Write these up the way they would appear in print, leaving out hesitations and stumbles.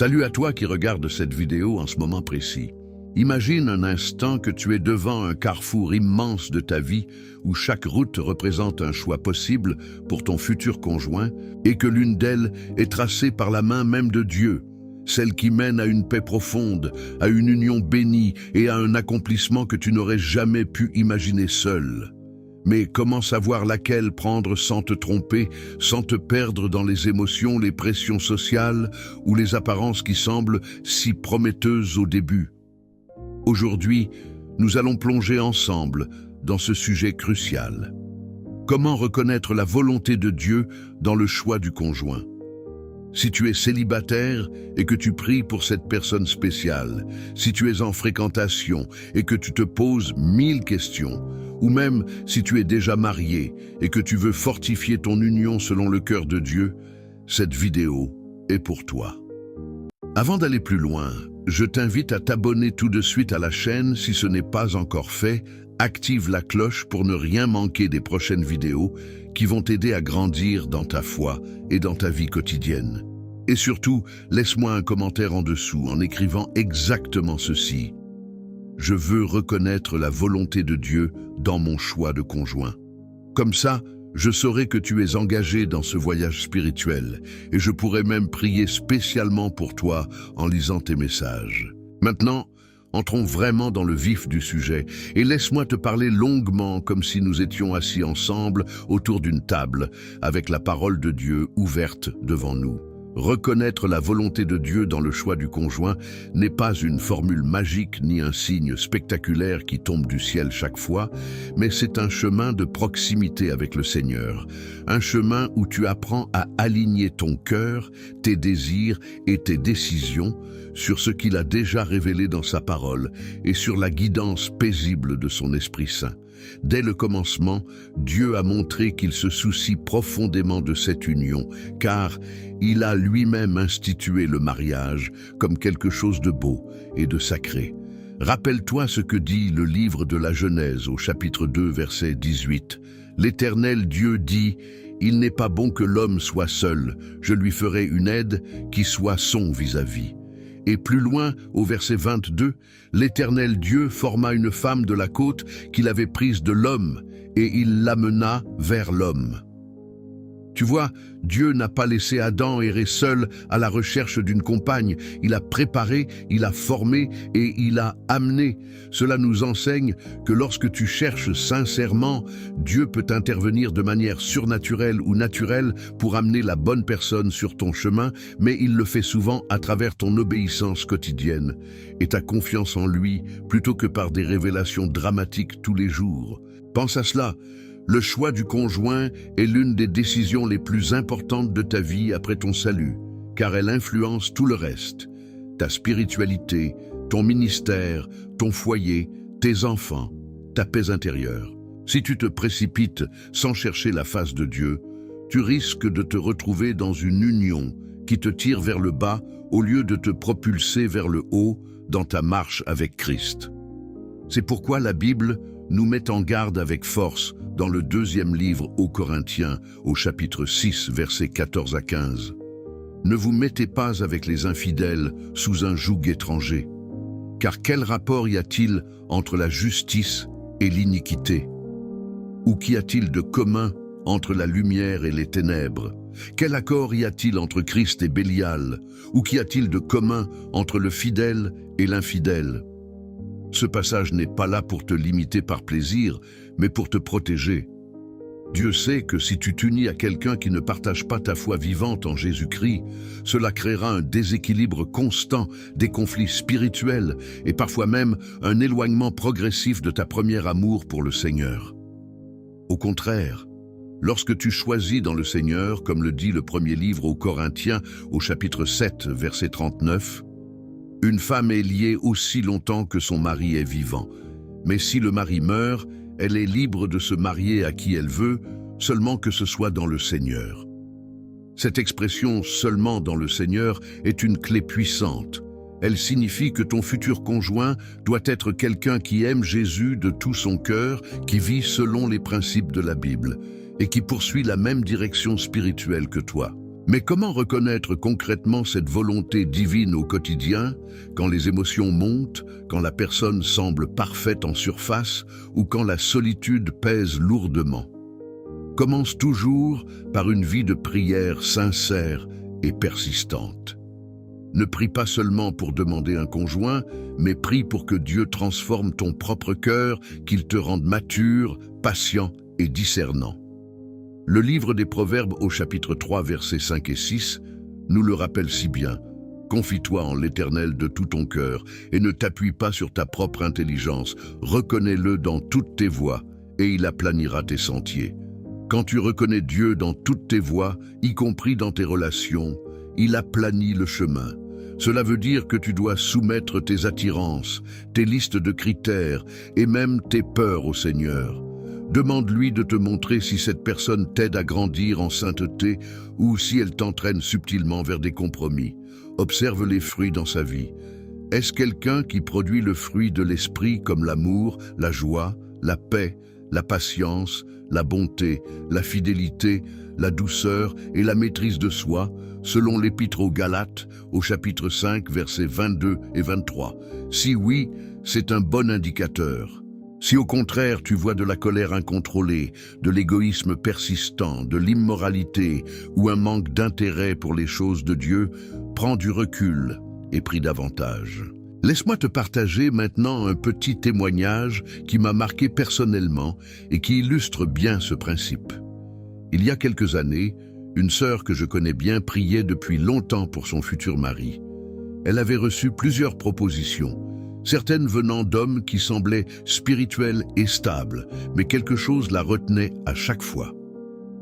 Salut à toi qui regarde cette vidéo en ce moment précis. Imagine un instant que tu es devant un carrefour immense de ta vie où chaque route représente un choix possible pour ton futur conjoint et que l'une d'elles est tracée par la main même de Dieu, celle qui mène à une paix profonde, à une union bénie et à un accomplissement que tu n'aurais jamais pu imaginer seul. Mais comment savoir laquelle prendre sans te tromper, sans te perdre dans les émotions, les pressions sociales ou les apparences qui semblent si prometteuses au début? Aujourd'hui, nous allons plonger ensemble dans ce sujet crucial. Comment reconnaître la volonté de Dieu dans le choix du conjoint? Si tu es célibataire et que tu pries pour cette personne spéciale, si tu es en fréquentation et que tu te poses 1000 questions, ou même si tu es déjà marié et que tu veux fortifier ton union selon le cœur de Dieu, cette vidéo est pour toi. Avant d'aller plus loin, je t'invite à t'abonner tout de suite à la chaîne si ce n'est pas encore fait. Active la cloche pour ne rien manquer des prochaines vidéos qui vont t'aider à grandir dans ta foi et dans ta vie quotidienne. Et surtout, laisse-moi un commentaire en dessous en écrivant exactement ceci. Je veux reconnaître la volonté de Dieu dans mon choix de conjoint. Comme ça, je saurai que tu es engagé dans ce voyage spirituel et je pourrai même prier spécialement pour toi en lisant tes messages. Maintenant, entrons vraiment dans le vif du sujet et laisse-moi te parler longuement comme si nous étions assis ensemble autour d'une table avec la parole de Dieu ouverte devant nous. Reconnaître la volonté de Dieu dans le choix du conjoint n'est pas une formule magique ni un signe spectaculaire qui tombe du ciel chaque fois, mais c'est un chemin de proximité avec le Seigneur, un chemin où tu apprends à aligner ton cœur, tes désirs et tes décisions sur ce qu'il a déjà révélé dans sa parole et sur la guidance paisible de son Esprit Saint. Dès le commencement, Dieu a montré qu'il se soucie profondément de cette union, car il a lui-même institué le mariage comme quelque chose de beau et de sacré. Rappelle-toi ce que dit le livre de la Genèse au chapitre 2, verset 18. L'Éternel Dieu dit « Il n'est pas bon que l'homme soit seul, je lui ferai une aide qui soit son vis-à-vis. » Et plus loin, au verset 22, l'Éternel Dieu forma une femme de la côte qu'il avait prise de l'homme, et il l'amena vers l'homme. Tu vois, Dieu n'a pas laissé Adam errer seul à la recherche d'une compagne. Il a préparé, il a formé et il a amené. Cela nous enseigne que lorsque tu cherches sincèrement, Dieu peut intervenir de manière surnaturelle ou naturelle pour amener la bonne personne sur ton chemin, mais il le fait souvent à travers ton obéissance quotidienne et ta confiance en lui plutôt que par des révélations dramatiques tous les jours. Pense à cela. Le choix du conjoint est l'une des décisions les plus importantes de ta vie après ton salut, car elle influence tout le reste. Ta spiritualité, ton ministère, ton foyer, tes enfants, ta paix intérieure. Si tu te précipites sans chercher la face de Dieu, tu risques de te retrouver dans une union qui te tire vers le bas au lieu de te propulser vers le haut dans ta marche avec Christ. C'est pourquoi la Bible nous met en garde avec force dans le deuxième livre aux Corinthiens, au chapitre 6, versets 14 à 15. Ne vous mettez pas avec les infidèles sous un joug étranger, car quel rapport y a-t-il entre la justice et l'iniquité? Ou qu'y a-t-il de commun entre la lumière et les ténèbres? Quel accord y a-t-il entre Christ et Bélial? Ou qu'y a-t-il de commun entre le fidèle et l'infidèle? Ce passage n'est pas là pour te limiter par plaisir, mais pour te protéger. Dieu sait que si tu t'unis à quelqu'un qui ne partage pas ta foi vivante en Jésus-Christ, cela créera un déséquilibre constant, des conflits spirituels et parfois même un éloignement progressif de ta première amour pour le Seigneur. Au contraire, lorsque tu choisis dans le Seigneur, comme le dit le premier livre aux Corinthiens, au chapitre 7, verset 39, « Une femme est liée aussi longtemps que son mari est vivant. Mais si le mari meurt, elle est libre de se marier à qui elle veut, seulement que ce soit dans le Seigneur. » Cette expression « seulement dans le Seigneur » est une clé puissante. Elle signifie que ton futur conjoint doit être quelqu'un qui aime Jésus de tout son cœur, qui vit selon les principes de la Bible et qui poursuit la même direction spirituelle que toi. Mais comment reconnaître concrètement cette volonté divine au quotidien, quand les émotions montent, quand la personne semble parfaite en surface ou quand la solitude pèse lourdement? Commence toujours par une vie de prière sincère et persistante. Ne prie pas seulement pour demander un conjoint, mais prie pour que Dieu transforme ton propre cœur, qu'il te rende mature, patient et discernant. Le livre des Proverbes au chapitre 3, versets 5 et 6, nous le rappelle si bien. Confie-toi en l'Éternel de tout ton cœur et ne t'appuie pas sur ta propre intelligence. Reconnais-le dans toutes tes voies et il aplanira tes sentiers. Quand tu reconnais Dieu dans toutes tes voies, y compris dans tes relations, il aplanit le chemin. Cela veut dire que tu dois soumettre tes attirances, tes listes de critères et même tes peurs au Seigneur. Demande-lui de te montrer si cette personne t'aide à grandir en sainteté ou si elle t'entraîne subtilement vers des compromis. Observe les fruits dans sa vie. Est-ce quelqu'un qui produit le fruit de l'esprit comme l'amour, la joie, la paix, la patience, la bonté, la fidélité, la douceur et la maîtrise de soi, selon l'Épître aux Galates, au chapitre 5, versets 22 et 23. Si oui, c'est un bon indicateur. Si au contraire tu vois de la colère incontrôlée, de l'égoïsme persistant, de l'immoralité ou un manque d'intérêt pour les choses de Dieu, prends du recul et prie davantage. Laisse-moi te partager maintenant un petit témoignage qui m'a marqué personnellement et qui illustre bien ce principe. Il y a quelques années, une sœur que je connais bien priait depuis longtemps pour son futur mari. Elle avait reçu plusieurs propositions, certaines venant d'hommes qui semblaient spirituels et stables, mais quelque chose la retenait à chaque fois.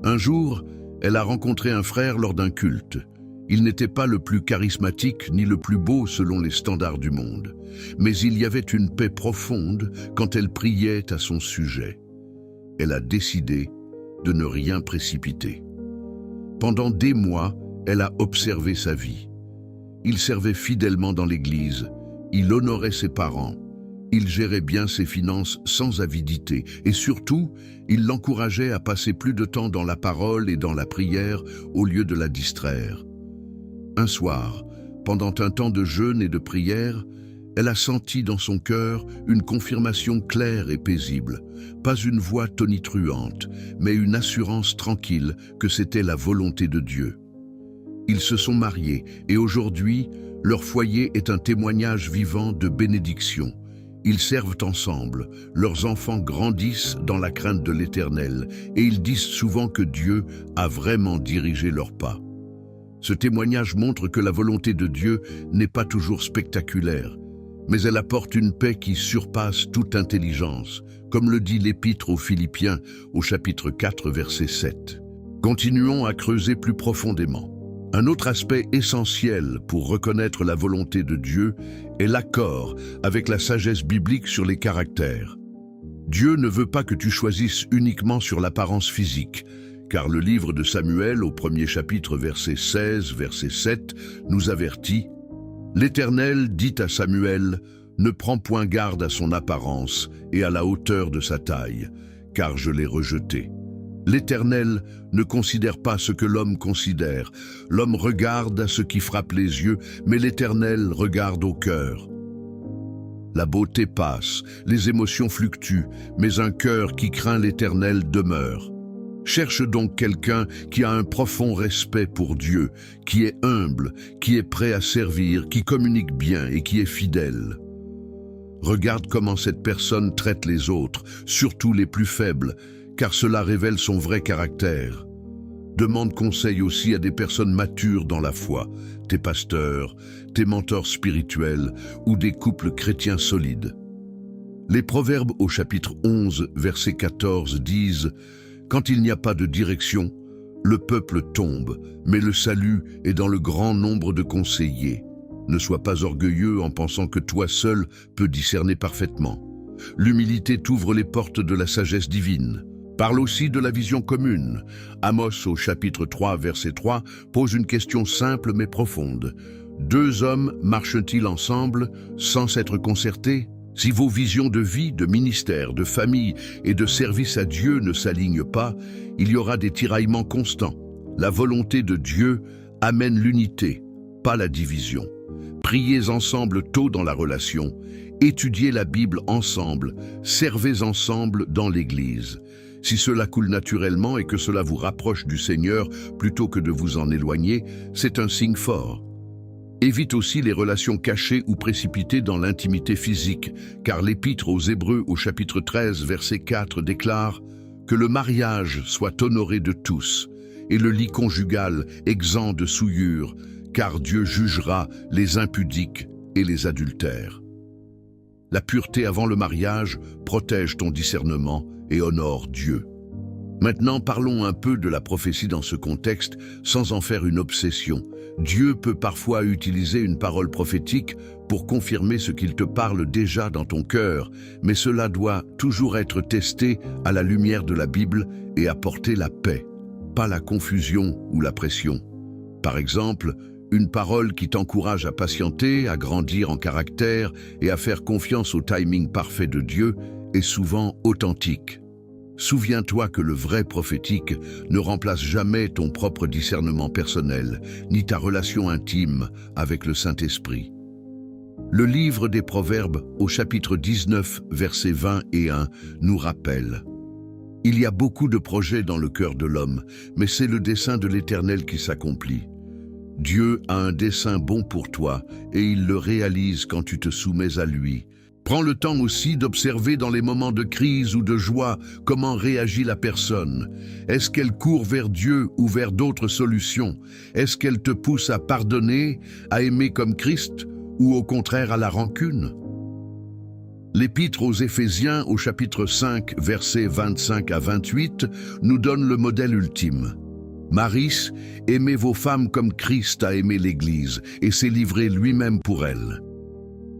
Un jour, elle a rencontré un frère lors d'un culte. Il n'était pas le plus charismatique ni le plus beau selon les standards du monde, mais il y avait une paix profonde quand elle priait à son sujet. Elle a décidé de ne rien précipiter. Pendant des mois, elle a observé sa vie. Il servait fidèlement dans l'église, il honorait ses parents, il gérait bien ses finances sans avidité et surtout, il l'encourageait à passer plus de temps dans la parole et dans la prière au lieu de la distraire. Un soir, pendant un temps de jeûne et de prière, elle a senti dans son cœur une confirmation claire et paisible, pas une voix tonitruante, mais une assurance tranquille que c'était la volonté de Dieu. Ils se sont mariés et aujourd'hui, leur foyer est un témoignage vivant de bénédiction. Ils servent ensemble, leurs enfants grandissent dans la crainte de l'Éternel et ils disent souvent que Dieu a vraiment dirigé leurs pas. Ce témoignage montre que la volonté de Dieu n'est pas toujours spectaculaire, mais elle apporte une paix qui surpasse toute intelligence, comme le dit l'Épître aux Philippiens au chapitre 4, verset 7. Continuons à creuser plus profondément. Un autre aspect essentiel pour reconnaître la volonté de Dieu est l'accord avec la sagesse biblique sur les caractères. Dieu ne veut pas que tu choisisses uniquement sur l'apparence physique, car le livre de Samuel, au premier chapitre, verset 16, verset 7, nous avertit « L'Éternel dit à Samuel, ne prends point garde à son apparence et à la hauteur de sa taille, car je l'ai rejeté. » L'Éternel ne considère pas ce que l'homme considère. L'homme regarde à ce qui frappe les yeux, mais l'Éternel regarde au cœur. La beauté passe, les émotions fluctuent, mais un cœur qui craint l'Éternel demeure. Cherche donc quelqu'un qui a un profond respect pour Dieu, qui est humble, qui est prêt à servir, qui communique bien et qui est fidèle. Regarde comment cette personne traite les autres, surtout les plus faibles, car cela révèle son vrai caractère. Demande conseil aussi à des personnes matures dans la foi, tes pasteurs, tes mentors spirituels ou des couples chrétiens solides. Les Proverbes au chapitre 11, verset 14 disent « Quand il n'y a pas de direction, le peuple tombe, mais le salut est dans le grand nombre de conseillers. Ne sois pas orgueilleux en pensant que toi seul peux discerner parfaitement. L'humilité t'ouvre les portes de la sagesse divine. » Parle aussi de la vision commune. Amos au chapitre 3, verset 3, pose une question simple mais profonde. Deux hommes marchent-ils ensemble sans s'être concertés? Si vos visions de vie, de ministère, de famille et de service à Dieu ne s'alignent pas, il y aura des tiraillements constants. La volonté de Dieu amène l'unité, pas la division. Priez ensemble tôt dans la relation, étudiez la Bible ensemble, servez ensemble dans l'Église. Si cela coule naturellement et que cela vous rapproche du Seigneur plutôt que de vous en éloigner, c'est un signe fort. Évite aussi les relations cachées ou précipitées dans l'intimité physique, car l'Épître aux Hébreux au chapitre 13, verset 4 déclare « Que le mariage soit honoré de tous, et le lit conjugal exempt de souillure, car Dieu jugera les impudiques et les adultères. » La pureté avant le mariage protège ton discernement et honore Dieu. Maintenant, parlons un peu de la prophétie dans ce contexte, sans en faire une obsession. Dieu peut parfois utiliser une parole prophétique pour confirmer ce qu'il te parle déjà dans ton cœur, mais cela doit toujours être testé à la lumière de la Bible et apporter la paix, pas la confusion ou la pression. Par exemple, une parole qui t'encourage à patienter, à grandir en caractère et à faire confiance au timing parfait de Dieu est souvent authentique. Souviens-toi que le vrai prophétique ne remplace jamais ton propre discernement personnel, ni ta relation intime avec le Saint-Esprit. Le livre des Proverbes, au chapitre 19, versets 20 et 1, nous rappelle « Il y a beaucoup de projets dans le cœur de l'homme, mais c'est le dessein de l'Éternel qui s'accomplit. Dieu a un dessein bon pour toi, et il le réalise quand tu te soumets à lui. » Prends le temps aussi d'observer dans les moments de crise ou de joie comment réagit la personne. Est-ce qu'elle court vers Dieu ou vers d'autres solutions? Est-ce qu'elle te pousse à pardonner, à aimer comme Christ ou au contraire à la rancune? L'Épître aux Éphésiens au chapitre 5, versets 25 à 28, nous donne le modèle ultime. Maris, aimez vos femmes comme Christ a aimé l'Église et s'est livré lui-même pour elle.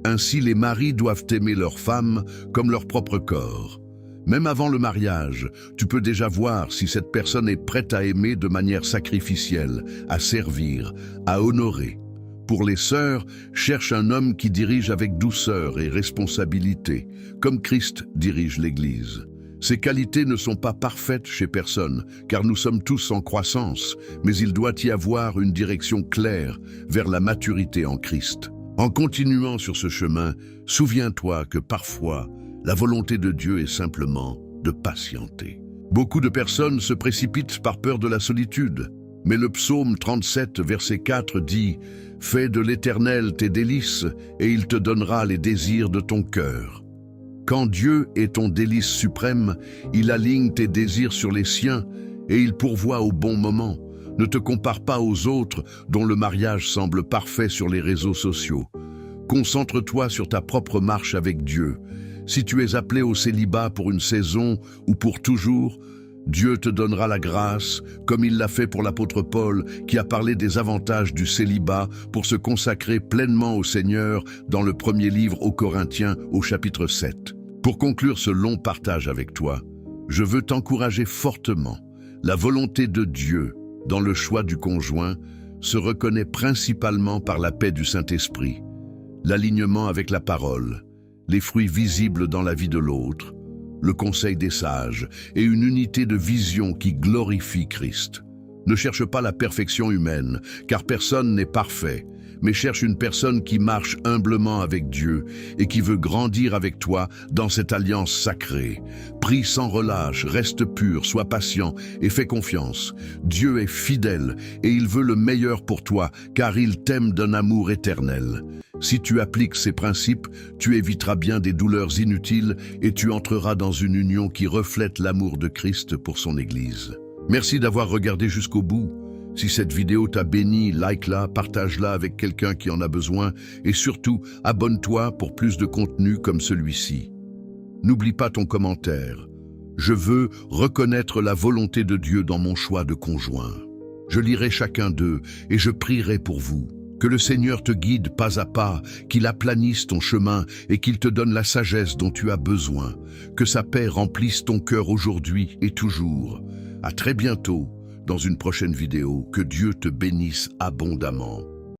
Ainsi, les maris doivent aimer leurs femmes comme leur propre corps. Même avant le mariage, tu peux déjà voir si cette personne est prête à aimer de manière sacrificielle, à servir, à honorer. Pour les sœurs, cherche un homme qui dirige avec douceur et responsabilité, comme Christ dirige l'Église. Ces qualités ne sont pas parfaites chez personne, car nous sommes tous en croissance, mais il doit y avoir une direction claire vers la maturité en Christ. En continuant sur ce chemin, souviens-toi que parfois, la volonté de Dieu est simplement de patienter. Beaucoup de personnes se précipitent par peur de la solitude, mais le psaume 37, verset 4 dit « Fais de l'Éternel tes délices, et il te donnera les désirs de ton cœur. » Quand Dieu est ton délice suprême, il aligne tes désirs sur les siens, et il pourvoit au bon moment. Ne te compare pas aux autres dont le mariage semble parfait sur les réseaux sociaux. Concentre-toi sur ta propre marche avec Dieu. Si tu es appelé au célibat pour une saison ou pour toujours, Dieu te donnera la grâce, comme il l'a fait pour l'apôtre Paul, qui a parlé des avantages du célibat pour se consacrer pleinement au Seigneur dans le premier livre aux Corinthiens au chapitre 7. Pour conclure ce long partage avec toi, je veux t'encourager fortement. La volonté de Dieu dans le choix du conjoint se reconnaît principalement par la paix du Saint-Esprit, l'alignement avec la parole, les fruits visibles dans la vie de l'autre, le conseil des sages et une unité de vision qui glorifie Christ. Ne cherche pas la perfection humaine, car personne n'est parfait, mais cherche une personne qui marche humblement avec Dieu et qui veut grandir avec toi dans cette alliance sacrée. Prie sans relâche, reste pur, sois patient et fais confiance. Dieu est fidèle et il veut le meilleur pour toi, car il t'aime d'un amour éternel. Si tu appliques ces principes, tu éviteras bien des douleurs inutiles et tu entreras dans une union qui reflète l'amour de Christ pour son Église. Merci d'avoir regardé jusqu'au bout. Si cette vidéo t'a béni, like-la, partage-la avec quelqu'un qui en a besoin et surtout, abonne-toi pour plus de contenu comme celui-ci. N'oublie pas ton commentaire. Je veux reconnaître la volonté de Dieu dans mon choix de conjoint. Je lirai chacun d'eux et je prierai pour vous. Que le Seigneur te guide pas à pas, qu'il aplanisse ton chemin et qu'il te donne la sagesse dont tu as besoin. Que sa paix remplisse ton cœur aujourd'hui et toujours. À très bientôt dans une prochaine vidéo. Que Dieu te bénisse abondamment.